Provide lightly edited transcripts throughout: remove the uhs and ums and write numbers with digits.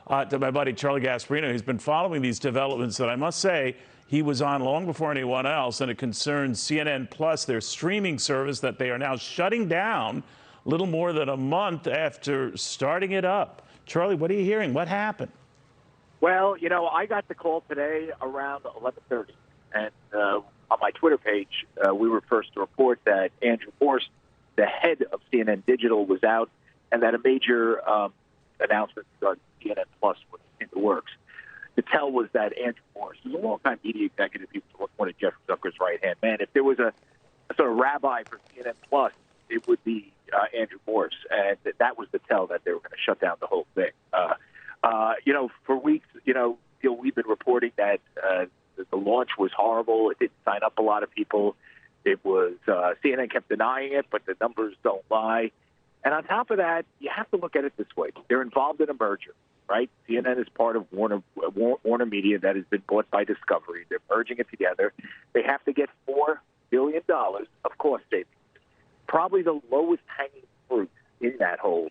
to my buddy Charlie Gasparino. He's been following these developments that I must say he was on long before anyone else, and it concerns CNN Plus, their streaming service that they are now shutting down little more than a month after starting it up. Charlie, what are you hearing? What happened? Well, I got the call today around 11:30, and on my Twitter page, we were first to report that Andrew Morse, the head of CNN Digital, was out, and that a major announcement regarding CNN Plus was in the works. The tell was that Andrew Morse, who's a longtime media executive, he was one of Jeff Zucker's right-hand man. If there was a sort of rabbi for CNN Plus, it would be Andrew Morse, and that was the tell that they were going to shut down the whole thing. For weeks, we've been reporting that the launch was horrible. It didn't sign up a lot of people. It was CNN kept denying it, but the numbers don't lie. And on top of that, you have to look at it this way: they're involved in a merger, right? CNN is part of Warner Media that has been bought by Discovery. They're merging it together. They have to get $4 billion of cost savings. Probably the lowest hanging fruit in that whole,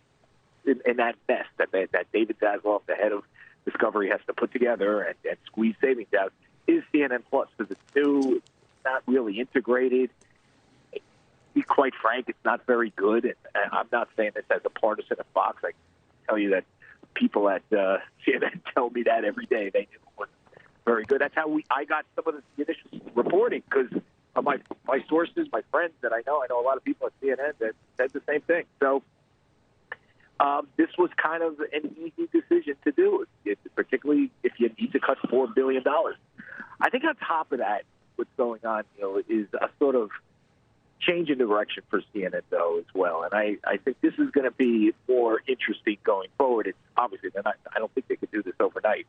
in that mess that David Zaslav, the head of Discovery, has to put together and squeeze savings out is CNN Plus, because it's new, it's not really integrated. To be quite frank, it's not very good. And I'm not saying this as a partisan of Fox. I can tell you that people at CNN tell me that every day. They knew it wasn't very good. That's how I got some of the initial reporting, because of my sources, my friends that I know a lot of people at CNN that said the same thing. So this was kind of an easy decision to do, particularly if you need to cut $4 billion. I think on top of that, what's going on, is a sort of change in direction for CNN, though, as well. And I think this is going to be more interesting going forward. It's obviously I don't think they could do this overnight,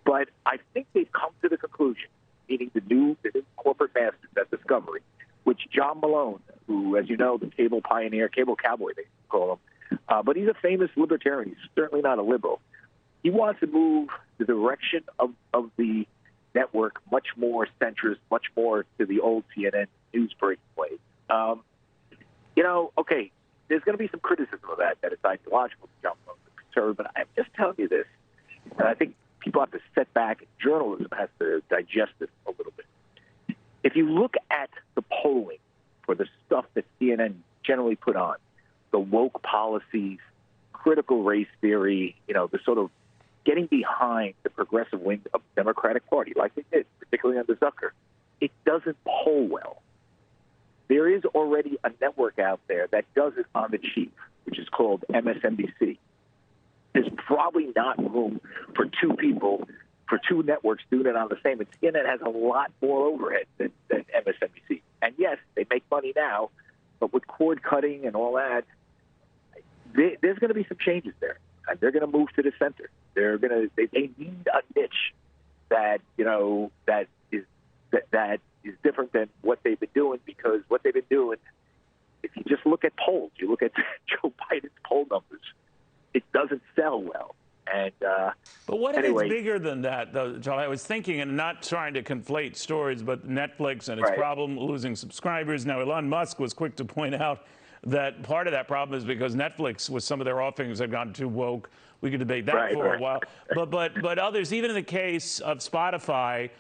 but I think they've come to the conclusion, meaning the new corporate masters at Discovery, which John Malone, who, as you know, the cable pioneer, cable cowboy, they call him, but he's a famous libertarian. He's certainly not a liberal. He wants to move the direction of the network much more centrist, much more to the old CNN news breaking ways. Okay, there's going to be some criticism of that it's ideological, John Malone is concerned, but I'm just telling you this, and I think people have to sit back, and journalism has to digest this a little bit. If you look at the polling for the stuff that CNN generally put on, the woke policies, critical race theory, the sort of getting behind the progressive wing of the Democratic Party, like they did, particularly under Zucker, it doesn't poll well. There is already a network out there that does it on the cheap, which is called MSNBC. There's probably not room for two networks doing it on the same. And CNN has a lot more overhead than MSNBC. And yes, they make money now, but with cord cutting and all that, there's going to be some changes there. And they're going to move to the center. They need a niche that is different than what they've been doing, because what they've been doing, if you just look at polls, you look at Joe Biden's poll numbers, it doesn't sell well. And but what if it's bigger than that, though, Charlie? I was thinking, and not trying to conflate stories, but Netflix and its problem losing subscribers. Now, Elon Musk was quick to point out that part of that problem is because Netflix, with some of their offerings, have gone too woke. We could debate that for a while. But others, even in the case of Spotify,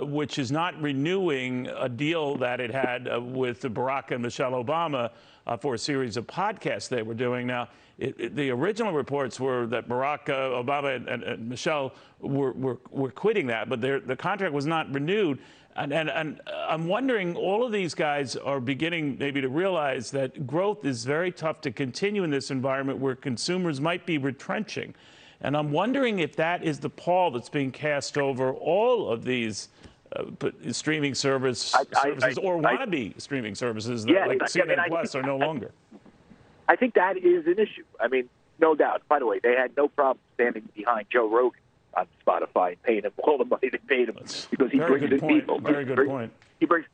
which is not renewing a deal that it had with Barack and Michelle Obama for a series of podcasts they were doing. Now, the original reports were that Barack Obama and Michelle were quitting that, but the contract was not renewed. And I'm wondering, all of these guys are beginning maybe to realize that growth is very tough to continue in this environment where consumers might be retrenching. And I'm wondering if that is the pall that's being cast over all of these streaming services or wannabe streaming services that, like CNN Plus, are no longer. I think that is an issue. I mean, no doubt. By the way, they had no problem standing behind Joe Rogan on Spotify and paying him all the money they paid him because he brings in people. Very good point. He brings,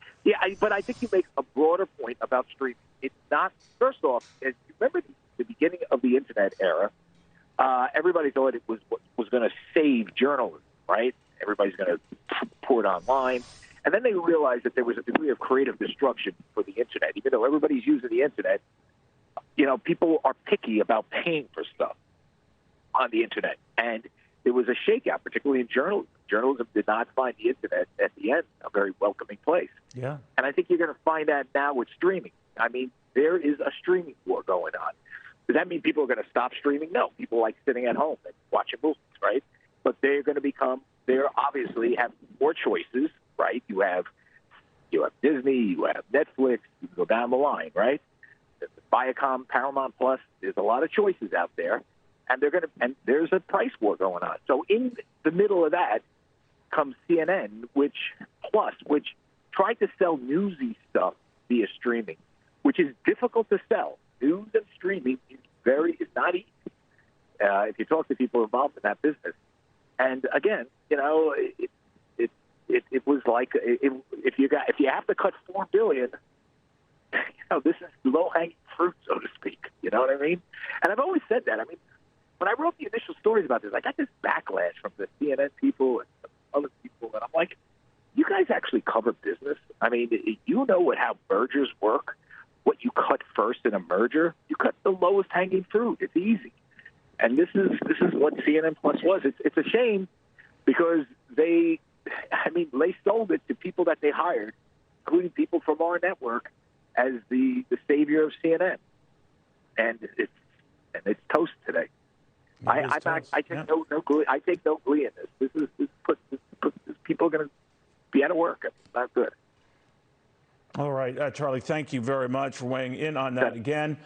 but I think you make a broader point about streaming. It's not, first off, as you remember the beginning of the internet era, everybody thought it was going to save journalism, right? Everybody's going to pour it online. And then they realized that there was a degree of creative destruction for the internet. Even though everybody's using the internet, people are picky about paying for stuff. on the internet. And there was a shakeout, particularly in journalism. Journalism did not find the internet at the end a very welcoming place. Yeah. And I think you're going to find that now with streaming. I mean, there is a streaming war going on. Does that mean people are going to stop streaming? No. People like sitting at home and watching movies, right? But they're going to they're obviously have more choices, right? You have Disney, you have Netflix, you can go down the line, right? Viacom, Paramount Plus, there's a lot of choices out there. And there's a price war going on. So in the middle of that comes CNN, which tried to sell newsy stuff via streaming, which is difficult to sell. News and streaming is not easy. If you talk to people involved in that business, and again, it was like if you have to cut $4 billion, this is low hanging fruit, so to speak. You know what I mean? And I've always said that. I mean, when I wrote the initial stories about this, I got this backlash from the CNN people and other people, and I'm like, you guys actually cover business? I mean, you know how mergers work? What you cut first in a merger? You cut the lowest hanging fruit. It's easy. And this is what CNN Plus was. It's a shame because they sold it to people that they hired, including people from our network, as the savior of CNN. And it's toast today. I take no glee. I take no glee in this. This puts people are going to be out of work. It's not good. All right, Charlie. Thank you very much for weighing in on that again.